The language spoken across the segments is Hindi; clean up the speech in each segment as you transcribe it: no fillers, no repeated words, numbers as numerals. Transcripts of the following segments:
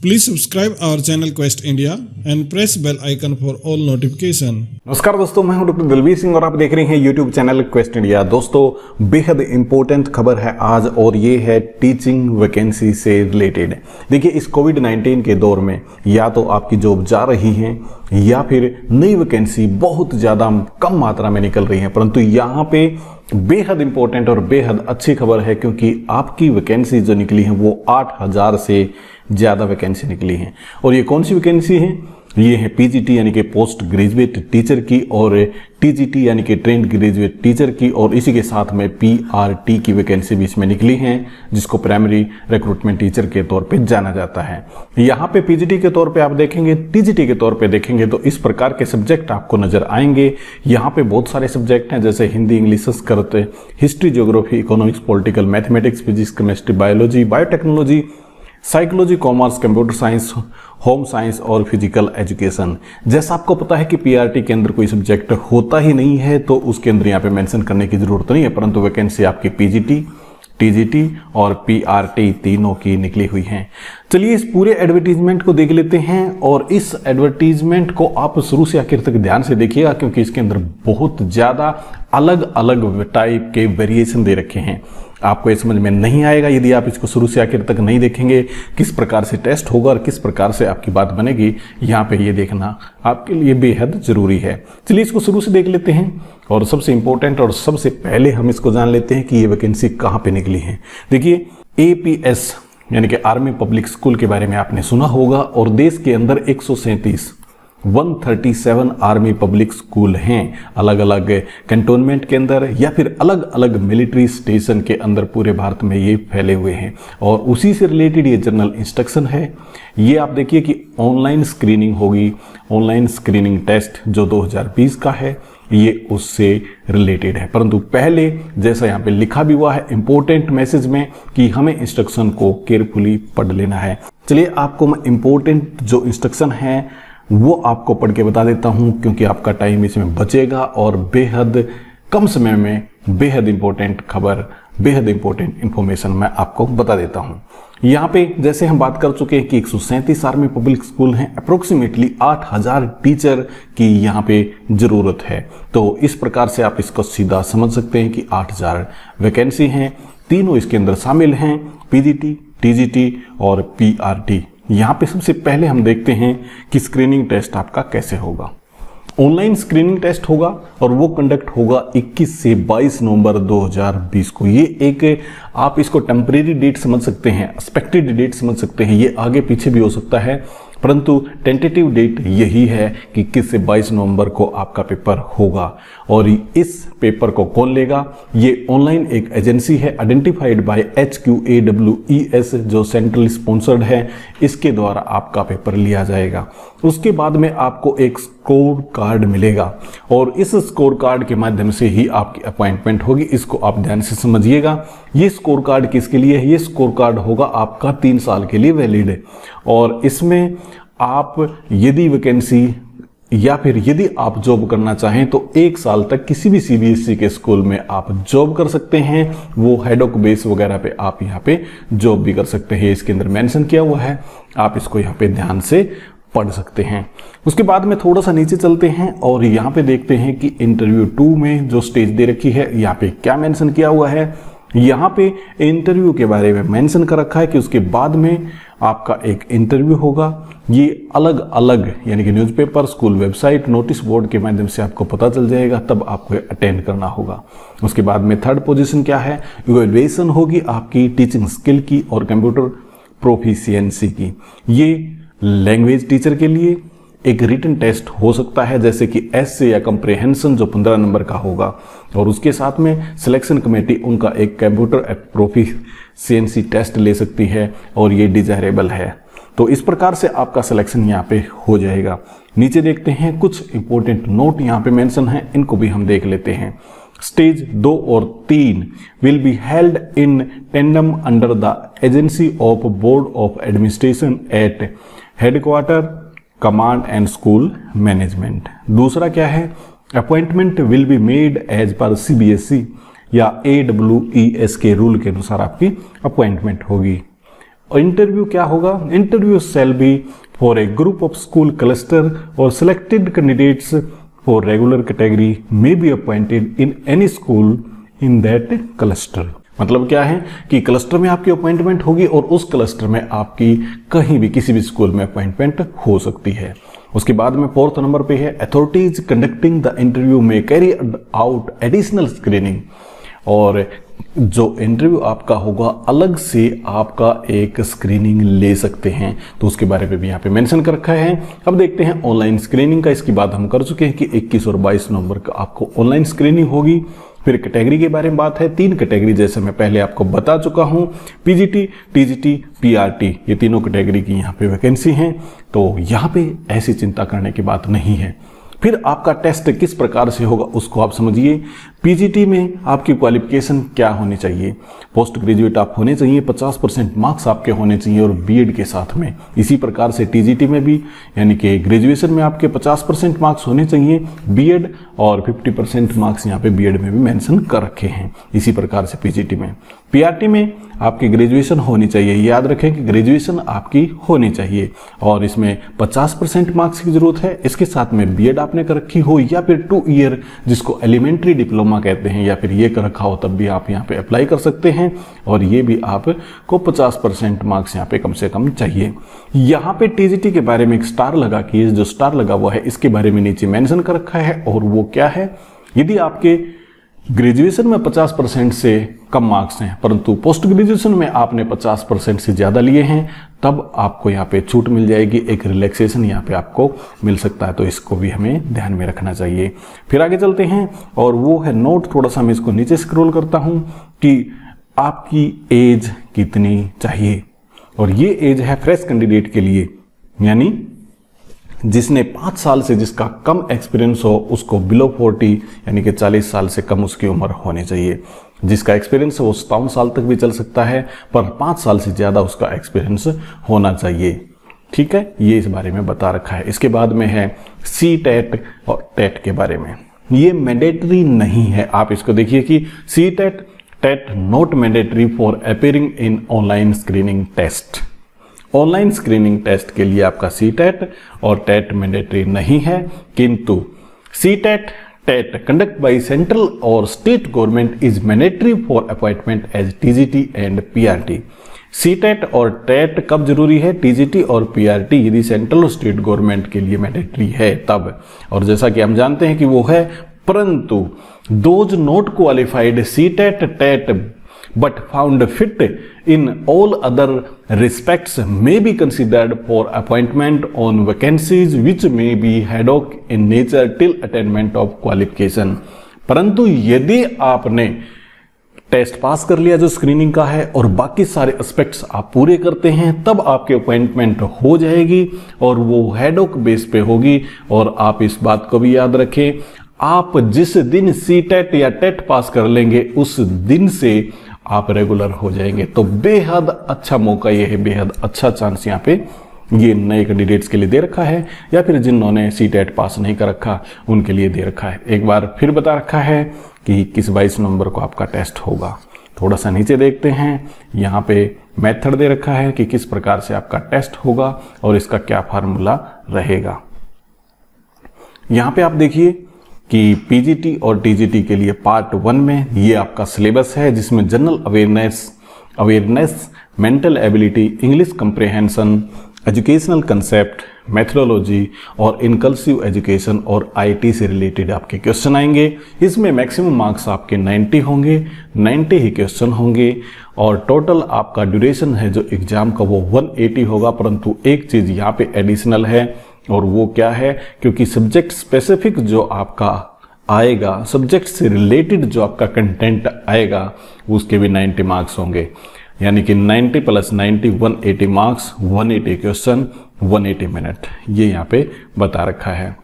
Please subscribe our channel Quest India and press bell icon for all notification। नमस्कार दोस्तों, मैं हूं डॉक्टर दिलवीर सिंह और आप देख रहे हैं यूट्यूब चैनल क्वेस्ट इंडिया। दोस्तों, बेहद इंपॉर्टेंट खबर है आज और ये है टीचिंग वैकेंसी से रिलेटेड। देखिए, इस कोविड-19 के दौर में या तो आपकी जॉब जा रही है या फिर नई वैकेंसी बहुत ज़्यादा कम मात्रा में निकल रही है, परंतु यहाँ पे बेहद इंपॉर्टेंट और बेहद अच्छी खबर है क्योंकि आपकी वैकेंसी जो निकली है वो 8000 से ज़्यादा वैकेंसी निकली है। और ये कौन सी वैकेंसी है? ये है पीजीटी यानी कि पोस्ट ग्रेजुएट टीचर की और टीजीटी यानी कि ट्रेंड ग्रेजुएट टीचर की, और इसी के साथ में पीआरटी की वैकेंसी भी इसमें निकली है जिसको प्राइमरी रिक्रूटमेंट टीचर के तौर पे जाना जाता है। यहाँ पे पीजीटी के तौर पे आप देखेंगे, टीजीटी के तौर पे देखेंगे तो इस प्रकार के सब्जेक्ट आपको नजर आएंगे। यहाँ पे बहुत सारे सब्जेक्ट हैं जैसे Hindi, English, Sanskrit, history, geography, economics, political, mathematics, physics, chemistry, biology, biotechnology, psychology, commerce, computer science, home science और फिजिकल एजुकेशन। जैसा आपको पता है कि पीआरटी के अंदर कोई सब्जेक्ट होता ही नहीं है तो उसके अंदर यहाँ पे मेंशन करने की जरूरत नहीं है, परंतु वैकेंसी आपकी पीजीटी, टीजीटी और पीआरटी तीनों की निकली हुई हैं। चलिए इस पूरे एडवर्टीजमेंट को देख लेते हैं और इस एडवर्टीजमेंट को आप शुरू से आखिर तक ध्यान से देखिएगा क्योंकि इसके अंदर बहुत ज़्यादा अलग अलग टाइप के वेरिएशन दे रखे हैं। आपको ये समझ में नहीं आएगा यदि आप इसको शुरू से आखिर तक नहीं देखेंगे, किस प्रकार से टेस्ट होगा और किस प्रकार से आपकी बात बनेगी, यहाँ पे ये देखना आपके लिए बेहद जरूरी है। चलिए इसको शुरू से देख लेते हैं और सबसे इंपॉर्टेंट और सबसे पहले हम इसको जान लेते हैं कि ये वैकेंसी कहाँ पे निकली है। देखिए, एपीएस यानी कि आर्मी पब्लिक स्कूल के बारे में आपने सुना होगा और देश के अंदर 137 आर्मी पब्लिक स्कूल हैं अलग अलग कैंटोनमेंट के अंदर या फिर अलग अलग मिलिट्री स्टेशन के अंदर पूरे भारत में ये फैले हुए हैं और उसी से रिलेटेड ये जनरल इंस्ट्रक्शन है। ये आप देखिए कि ऑनलाइन स्क्रीनिंग होगी, ऑनलाइन स्क्रीनिंग टेस्ट जो 2020 का है ये उससे रिलेटेड है। परंतु पहले जैसा यहाँ पे लिखा भी हुआ है इंपॉर्टेंट मैसेज में कि हमें इंस्ट्रक्शन को केयरफुली पढ़ लेना है। चलिए आपको मैं इंपॉर्टेंट जो इंस्ट्रक्शन है वो आपको पढ़ के बता देता हूं क्योंकि आपका टाइम इसमें बचेगा और बेहद कम समय में बेहद इंपॉर्टेंट खबर, बेहद इंपॉर्टेंट इंफॉर्मेशन मैं आपको बता देता हूं। यहाँ पे जैसे हम बात कर चुके हैं कि 137 आर्मी पब्लिक स्कूल हैं, अप्रोक्सीमेटली 8000 टीचर की यहाँ पे जरूरत है। तो इस प्रकार से आप इसको सीधा समझ सकते हैं कि 8000 वैकेंसी हैं, तीनों इसके अंदर शामिल हैं, पीजीटी, टीजीटी और पीआरटी। यहाँ पे सबसे पहले हम देखते हैं कि स्क्रीनिंग टेस्ट आपका कैसे होगा। ऑनलाइन स्क्रीनिंग टेस्ट होगा और वो कंडक्ट होगा 21 से 22 नवंबर 2020 को। ये एक आप इसको टेम्परेरी डेट समझ सकते हैं, एक्सपेक्टेड डेट समझ सकते हैं, ये आगे पीछे भी हो सकता है परंतु टेंटेटिव डेट यही है कि 21 से 22 नवंबर को आपका पेपर होगा। और इस पेपर को कौन लेगा? ये ऑनलाइन एक एजेंसी है आइडेंटिफाइड बाय HQAWES जो सेंट्रल स्पॉन्सर्ड है, इसके द्वारा आपका पेपर लिया जाएगा। उसके बाद में आपको एक स्कोर कार्ड मिलेगा और इस स्कोर कार्ड के माध्यम से ही आपकी अपॉइंटमेंट होगी। इसको आप ध्यान से समझिएगा। ये स्कोर कार्ड किसके लिए है? ये स्कोर कार्ड होगा आपका 3 साल के लिए वैलिड है और इसमें आप यदि वैकेंसी या फिर यदि आप जॉब करना चाहें तो 1 साल तक किसी भी सीबीएसई के स्कूल में आप जॉब कर सकते हैं। वो हेडोक बेस वगैरह पे आप यहाँ पे जॉब भी कर सकते हैं, इसके अंदर मेंशन किया हुआ है, आप इसको यहाँ पे ध्यान से पढ़ सकते हैं। उसके बाद में थोड़ा सा नीचे चलते हैं और यहाँ पे देखते हैं कि इंटरव्यू 2 में जो स्टेज दे रखी है यहाँ पे क्या मेंशन किया हुआ है। यहाँ पे इंटरव्यू के बारे में मेंशन कर रखा है कि उसके बाद में आपका एक इंटरव्यू होगा। ये अलग अलग यानी कि newspaper, school website, notice board के माध्यम से आपको पता चल जाएगा, तब आपको अटेंड करना होगा। उसके बाद में थर्ड पोजीशन क्या है? इवैल्यूएशन होगी आपकी टीचिंग स्किल की और कंप्यूटर प्रोफिशिएंसी की। ये लैंग्वेज टीचर के लिए एक रिटन टेस्ट हो सकता है जैसे कि एसे या कंप्रेहेंशन जो 15 नंबर का होगा और उसके साथ में सिलेक्शन कमेटी उनका एक कंप्यूटर प्रोफिशिएंसी टेस्ट ले सकती है और ये डिजायरेबल है। तो इस प्रकार से आपका सिलेक्शन यहाँ पे हो जाएगा। नीचे देखते हैं कुछ इंपॉर्टेंट नोट यहाँ पे मेंशन है, इनको भी हम देख लेते हैं। स्टेज 2 और 3 will be held in tandem under the agency of board of administration at headquarter command and school management. दूसरा क्या है? Appointment will be made as per CBSE या AWES के रूल के अनुसार आपकी अपॉइंटमेंट होगी। और इंटरव्यू क्या होगा? Interview shall be for a group of school cluster और selected candidates for regular category may be appointed in any school in that cluster. मतलब क्या है कि क्लस्टर में आपकी अपॉइंटमेंट होगी और उस क्लस्टर में आपकी कहीं भी किसी भी स्कूल में अपॉइंटमेंट हो सकती है। उसके बाद में 4th नंबर पे है अथॉरिटीज कंडक्टिंग द इंटरव्यू में कैरी आउट एडिशनल स्क्रीनिंग। और जो इंटरव्यू आपका होगा अलग से आपका एक स्क्रीनिंग ले सकते हैं, तो उसके बारे में भी यहाँ पे मेंशन कर रखा है। अब देखते हैं ऑनलाइन स्क्रीनिंग का। इसकी बात हम कर चुके हैं कि 21 और 22 नवंबर का आपको ऑनलाइन स्क्रीनिंग होगी। फिर कैटेगरी के बारे में बात है। 3 कैटेगरी जैसे मैं पहले आपको बता चुका हूं, पीजीटी, टीजीटी, पीआरटी, ये तीनों कैटेगरी की यहाँ पे वैकेंसी हैं, तो यहाँ पे ऐसी चिंता करने की बात नहीं है। फिर आपका टेस्ट किस प्रकार से होगा उसको आप समझिए। पीजीटी में आपकी क्वालिफिकेशन क्या होनी चाहिए? पोस्ट ग्रेजुएट आप होने चाहिए, 50% मार्क्स आपके होने चाहिए और बीएड के साथ में। इसी प्रकार से टीजीटी में भी, यानी कि ग्रेजुएशन में आपके 50% मार्क्स होने चाहिए, बीएड और 50% मार्क्स यहाँ पे बीएड में भी मेंशन कर रखे हैं। इसी प्रकार से पीजीटी में। पीआरटी में आपकी ग्रेजुएशन होनी चाहिए, याद रखें कि ग्रेजुएशन आपकी होनी चाहिए और इसमें 50% मार्क्स की जरूरत है। इसके साथ में बीएड आपने कर रखी हो या फिर 2 ईयर जिसको एलिमेंट्री डिप्लोमा कहते हैं, या फिर ये कर रखा हो, तब भी आप यहाँ पे अप्लाई कर सकते हैं और ये भी आपको 50% मार्क्स यहाँ पे कम से कम चाहिए। यहाँ पे टीजीटी के बारे में एक स्टार लगा कि जो स्टार लगा हुआ है इसके बारे में नीचे मेंशन कर रखा है, और वो क्या है? यदि आपके ग्रेजुएशन में 50% से कम मार्क्स हैं परंतु पोस्ट ग्रेजुएशन में आपने 50% से ज़्यादा लिए हैं, तब आपको यहाँ पे छूट मिल जाएगी, एक रिलैक्सेशन यहाँ पे आपको मिल सकता है, तो इसको भी हमें ध्यान में रखना चाहिए। फिर आगे चलते हैं और वो है नोट, थोड़ा सा मैं इसको नीचे स्क्रॉल करता हूँ कि आपकी एज कितनी चाहिए। और ये एज है फ्रेश कैंडिडेट के लिए, यानी जिसने 5 साल से जिसका कम एक्सपीरियंस हो उसको बिलो 40 यानी कि 40 साल से कम उसकी उम्र होनी चाहिए। जिसका एक्सपीरियंस है वो 57 साल तक भी चल सकता है, पर 5 साल से ज़्यादा उसका एक्सपीरियंस होना चाहिए। ठीक है, ये इस बारे में बता रखा है। इसके बाद में है सी टेट और टेट के बारे में। ये मैंडेटरी नहीं है, आप इसको देखिए कि C TET TET not mandatory for appearing in online screening test. Online screening test के लिए आपका सी टेट और टेट मैंडेटरी नहीं है, किंतु C TET TET conduct by central और state government is mandatory for appointment as TGT and PRT. C TET और टेट कब जरूरी है? टीजीटी और पीआरटी यदि सेंट्रल और स्टेट गवर्नमेंट के लिए मैंडेटरी है तब, और जैसा कि हम जानते हैं कि वो है, परंतु those not qualified C TET TET but found fit in all other respects may be considered for appointment on vacancies which may be ad hoc in nature till attainment of qualification। परंतु यदि आपने टेस्ट पास कर लिया जो स्क्रीनिंग का है और बाकी सारे एस्पेक्ट्स आप पूरे करते हैं, तब आपकी अपॉइंटमेंट हो जाएगी और वो ad hoc बेस पे होगी। और आप इस बात को भी याद रखें, आप जिस दिन सी टेट या टेट पास कर लेंगे उस दिन से आप रेगुलर हो जाएंगे। तो बेहद अच्छा मौका ये है, बेहद अच्छा चांस यहाँ पे ये नए कैंडिडेट्स के लिए दे रखा है, या फिर जिन्होंने सी टेट पास नहीं कर रखा उनके लिए दे रखा है। एक बार फिर बता रखा है कि किस 22 नवंबर को आपका टेस्ट होगा। थोड़ा सा नीचे देखते हैं, यहाँ पे मेथड दे रखा है कि किस प्रकार से आपका टेस्ट होगा और इसका क्या फार्मूला रहेगा। यहाँ पे आप देखिए कि पीजीटी और टीजीटी के लिए पार्ट 1 में ये आपका सिलेबस है, जिसमें general awareness, mental ability, English comprehension, educational concept, methodology और इनकल्सिव एजुकेशन और आईटी से रिलेटेड आपके क्वेश्चन आएंगे। इसमें मैक्सिमम मार्क्स आपके 90 होंगे, 90 ही क्वेश्चन होंगे और टोटल आपका ड्यूरेशन है जो एग्जाम का वो 180 होगा। परंतु एक चीज़ यहाँ पे एडिशनल है, और वो क्या है, क्योंकि सब्जेक्ट स्पेसिफिक जो आपका आएगा, सब्जेक्ट से रिलेटेड जो आपका कंटेंट आएगा, उसके भी 90 मार्क्स होंगे, यानी कि 90 + 90 180 मार्क्स, 180 क्वेश्चन, 180 मिनट, ये यहाँ पे बता रखा है।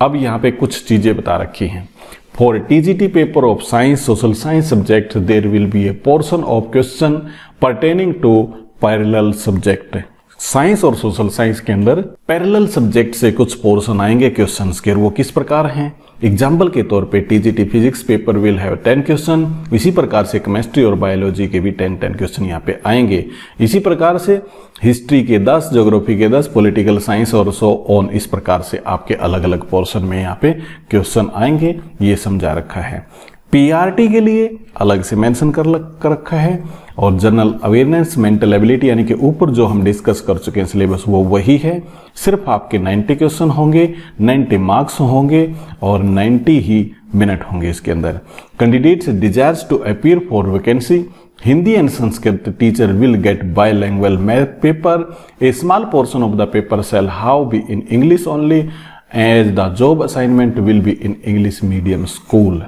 अब यहाँ पे कुछ चीज़ें बता रखी हैं। For TGT paper of science, social science subject there will be a portion of question pertaining to parallel subject. Science और सोशल साइंस के अंदर पैरेलल सब्जेक्ट से कुछ पोर्शन आएंगे क्वेश्चंस के, और वो किस प्रकार हैं। एग्जाम्पल के तौर पे TGT physics paper will have 10 question, इसी प्रकार से केमिस्ट्री और बायोलॉजी के भी 10 क्वेश्चन यहाँ पे आएंगे। इसी प्रकार से हिस्ट्री के 10, ज्योग्राफी के 10, पॉलिटिकल साइंस और सो ऑन, इस प्रकार से आपके अलग अलग पोर्शन में यहाँ पे क्वेश्चन आएंगे, ये समझा रखा है। पीआरटी के लिए अलग से मेंशन कर रखा है, और जनरल अवेयरनेस, मेंटल एबिलिटी यानी कि ऊपर जो हम डिस्कस कर चुके हैं सिलेबस वो वही है। सिर्फ आपके 90 क्वेश्चन होंगे, 90 मार्क्स होंगे और 90 ही मिनट होंगे इसके अंदर। Candidates desires to appear for vacancy Hindi and Sanskrit teacher will get bilingual math paper. A small portion of the paper shall have be in English only, as the job assignment will be in English medium school.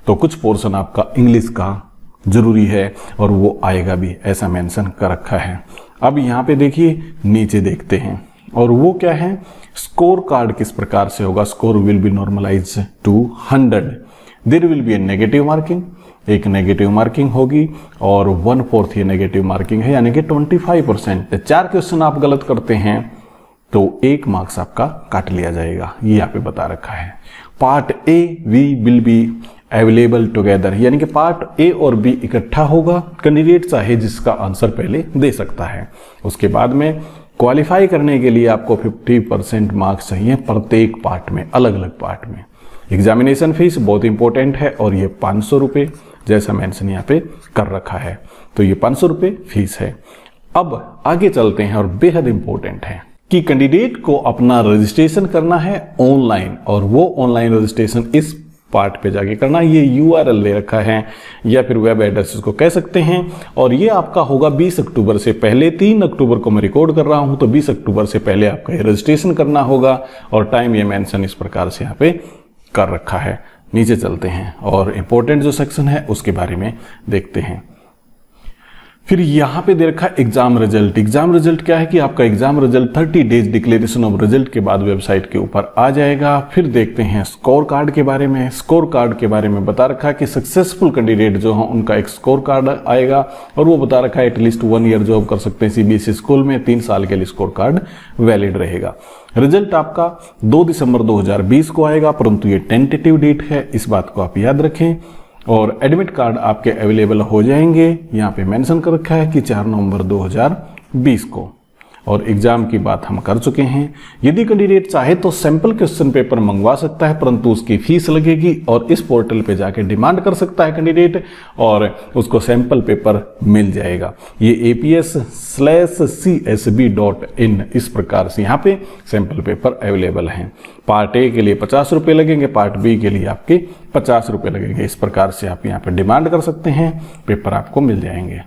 तो कुछ पोर्शन आपका इंग्लिश का जरूरी है और वो आएगा भी, ऐसा मेंशन कर रखा है। अब यहाँ पे देखिए, नीचे देखते हैं, और वो क्या है, स्कोर कार्ड किस प्रकार से होगा। Score will be normalise to 100। There will be a negative marking, एक नेगेटिव मार्किंग होगी, और 1/4 ये नेगेटिव मार्किंग है, यानी कि 25%। 4 क्वेश्चन आप गलत करते हैं तो 1 मार्क्स आपका काट लिया जाएगा, ये यहाँ पे बता रखा है। Part A V will be available together, यानी कि पार्ट ए और बी इकट्ठा होगा। कैंडिडेट चाहे जिसका आंसर पहले दे सकता है। उसके बाद में क्वालिफाई करने के लिए आपको 50% मार्क्स चाहिए प्रत्येक पार्ट में, अलग अलग पार्ट में। एग्जामिनेशन फीस बहुत इंपॉर्टेंट है, और ये 500 रुपये जैसा मेंशन यहाँ पे कर रखा है, तो ये 500 रुपये फीस है। अब आगे चलते हैं, और बेहद इंपॉर्टेंट है कि कैंडिडेट को अपना रजिस्ट्रेशन करना है ऑनलाइन, और वो ऑनलाइन रजिस्ट्रेशन इस पार्ट पे जाके करना। ये URL ले रखा है, या फिर वेब एड्रेस इसको कह सकते हैं, और ये आपका होगा 20 अक्टूबर से पहले। 3 अक्टूबर को मैं रिकॉर्ड कर रहा हूं, तो 20 अक्टूबर से पहले आपका ये रजिस्ट्रेशन करना होगा, और टाइम ये मेंशन इस प्रकार से यहाँ पे कर रखा है। नीचे चलते हैं, और इंपॉर्टेंट जो सेक्शन है उसके बारे में देखते हैं। फिर यहाँ पे दे रखा है एग्जाम रिजल्ट। एग्जाम रिजल्ट क्या है कि आपका exam result 30 days declaration of result के बाद वेबसाइट के ऊपर आ जाएगा। फिर देखते हैं स्कोर कार्ड के बारे में। स्कोर कार्ड के बारे में बता रखा है कि सक्सेसफुल कैंडिडेट जो हैं उनका एक स्कोर कार्ड आएगा, और वो बता रखा है एटलीस्ट 1 ईयर जॉब कर सकते हैं CBSE स्कूल में, 3 साल के लिए स्कोर कार्ड वैलिड रहेगा। रिजल्ट आपका 2 दिसंबर 2020 को आएगा, परंतु ये टेंटेटिव डेट है, इस बात को आप याद रखें। और एडमिट कार्ड आपके अवेलेबल हो जाएंगे, यहाँ पे मेंशन कर रखा है कि 4 नवंबर 2020 को। और एग्जाम की बात हम कर चुके हैं। यदि कैंडिडेट चाहे तो सैंपल क्वेश्चन पेपर मंगवा सकता है, परंतु उसकी फीस लगेगी, और इस पोर्टल पे जाके डिमांड कर सकता है कैंडिडेट, और उसको सैंपल पेपर मिल जाएगा। ये APS/CSB.in इस प्रकार से यहाँ पे सैंपल पेपर अवेलेबल हैं। पार्ट ए के लिए 50 रुपये लगेंगे, पार्ट बी के लिए आपके 50 रुपये लगेंगे। इस प्रकार से आप यहाँ पे डिमांड कर सकते हैं, पेपर आपको मिल जाएंगे।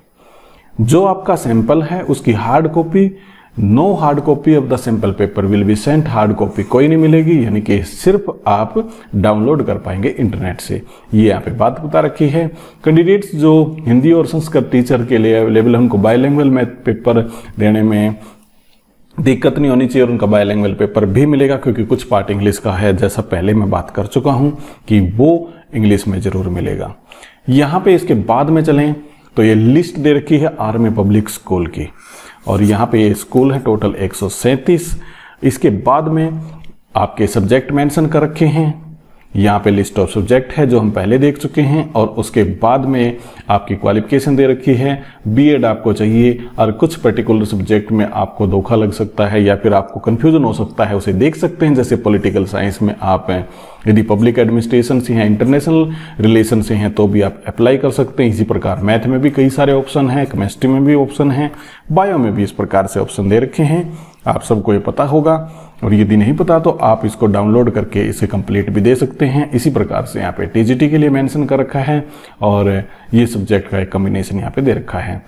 जो आपका सैंपल है उसकी hard copy, no hard copy of the sample paper will be sent, hard copy कोई नहीं मिलेगी, यानी कि सिर्फ आप डाउनलोड कर पाएंगे इंटरनेट से। ये यहाँ पे बात बता रखी है। कैंडिडेट्स जो हिंदी और संस्कृत टीचर के लिए अवेलेबल है, उनको बायलैंग्वेज मैथ पेपर देने में दिक्कत नहीं होनी चाहिए, और उनका बायलैंग्वेज पेपर भी मिलेगा, क्योंकि कुछ पार्ट इंग्लिश का है, जैसा पहले मैं बात कर चुका हूं कि वो इंग्लिश में जरूर मिलेगा। यहाँ पे इसके बाद में चलें तो ये लिस्ट दे रखी है आर्मी पब्लिक स्कूल की, और यहाँ पे ये स्कूल है टोटल 137। इसके बाद में आपके सब्जेक्ट मेंशन कर रखे हैं। यहाँ पे लिस्ट ऑफ सब्जेक्ट है जो हम पहले देख चुके हैं, और उसके बाद में आपकी क्वालिफिकेशन दे रखी है। बीएड आपको चाहिए, और कुछ पर्टिकुलर सब्जेक्ट में आपको धोखा लग सकता है या फिर आपको कंफ्यूजन हो सकता है, उसे देख सकते हैं। जैसे पॉलिटिकल साइंस में आप यदि पब्लिक एडमिनिस्ट्रेशन से हैं, इंटरनेशनल रिलेशन से हैं, तो भी आप अप्लाई कर सकते हैं। इसी प्रकार मैथ में भी कई सारे ऑप्शन हैं, केमिस्ट्री में भी ऑप्शन हैं, बायो में भी इस प्रकार से ऑप्शन दे रखे हैं। आप सबको ये पता होगा, और यदि नहीं पता तो आप इसको डाउनलोड करके इसे कंप्लीट भी दे सकते हैं। इसी प्रकार से यहाँ पे टीजीटी के लिए मेंशन कर रखा है, और ये सब्जेक्ट का एक कॉम्बिनेशन यहाँ पे दे रखा है।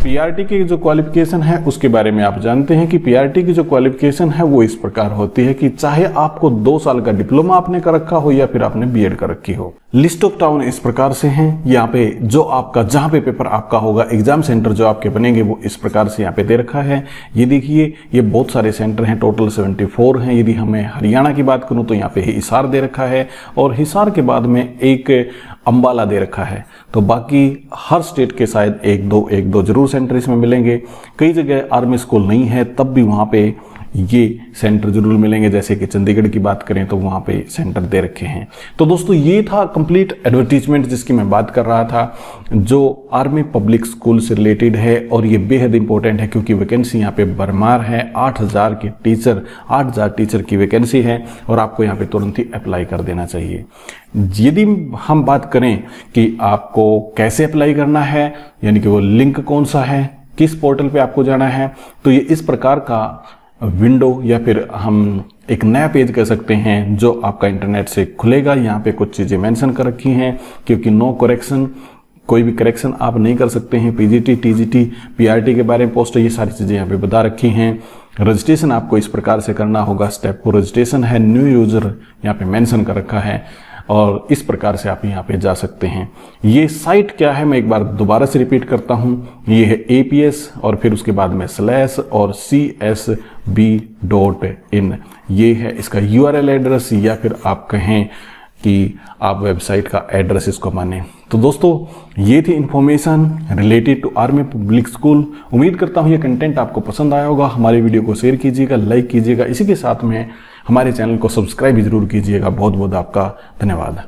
पीआरटी की जो क्वालिफिकेशन है उसके बारे में आप जानते हैं कि पीआरटी की जो क्वालिफिकेशन है वो इस प्रकार होती है कि चाहे आपको 2 साल का डिप्लोमा आपने कर रखा हो या फिर आपने बीएड कर रखी हो। लिस्ट ऑफ टाउन इस प्रकार से हैं। यहाँ पे जो आपका जहां पे पेपर आपका होगा, एग्जाम सेंटर जो आपके बनेंगे वो इस प्रकार से यहाँ पे दे रखा है। ये देखिए, ये बहुत सारे सेंटर हैं, टोटल 74 हैं। यदि हमें हरियाणा की बात करूं तो यहाँ पे हिसार दे रखा है, और हिसार के बाद में एक अंबाला दे रखा है, तो बाकी हर स्टेट के शायद एक दो जरूर सेंटर इसमें मिलेंगे। कई जगह आर्मी स्कूल नहीं है, तब भी वहाँ पे ये सेंटर जरूर मिलेंगे। जैसे कि चंडीगढ़ की बात करें तो वहाँ पे सेंटर दे रखे हैं। तो दोस्तों ये था कंप्लीट एडवर्टीजमेंट जिसकी मैं बात कर रहा था, जो आर्मी पब्लिक स्कूल से रिलेटेड है। और ये बेहद इंपॉर्टेंट है क्योंकि वैकेंसी यहाँ पे भरमार है। 8000 टीचर की वैकेंसी है और आपको यहाँ पे तुरंत ही अप्लाई कर देना चाहिए। यदि हम बात करें कि आपको कैसे अप्लाई करना है, यानी कि वो लिंक कौन सा है, किस पोर्टल पे आपको जाना है, तो ये इस प्रकार का विंडो या फिर हम एक नया पेज कह सकते हैं जो आपका इंटरनेट से खुलेगा। यहाँ पे कुछ चीज़ें मेंशन कर रखी हैं क्योंकि नो करेक्शन, कोई भी करेक्शन आप नहीं कर सकते हैं। पीजीटी, टीजीटी, पीआरटी के बारे में पोस्ट, ये सारी चीज़ें यहाँ पे बता रखी हैं। रजिस्ट्रेशन आपको इस प्रकार से करना होगा। स्टेप 4 रजिस्ट्रेशन है, न्यू यूजर यहाँ पे मेंशन कर रखा है और इस प्रकार से आप यहाँ पे जा सकते हैं। ये साइट क्या है मैं एक बार दोबारा से रिपीट करता हूँ, ये है APS और फिर उसके बाद में / और csb.in, ये है इसका URL एड्रेस, या फिर आप कहें कि आप वेबसाइट का एड्रेस इसको माने। तो दोस्तों ये थी information related to army public school. उम्मीद करता हूँ ये कंटेंट आपको पसंद आया होगा। हमारे वीडियो को शेयर कीजिएगा, लाइक कीजिएगा, इसी के साथ में हमारे चैनल को सब्सक्राइब भी जरूर कीजिएगा। बहुत बहुत आपका धन्यवाद।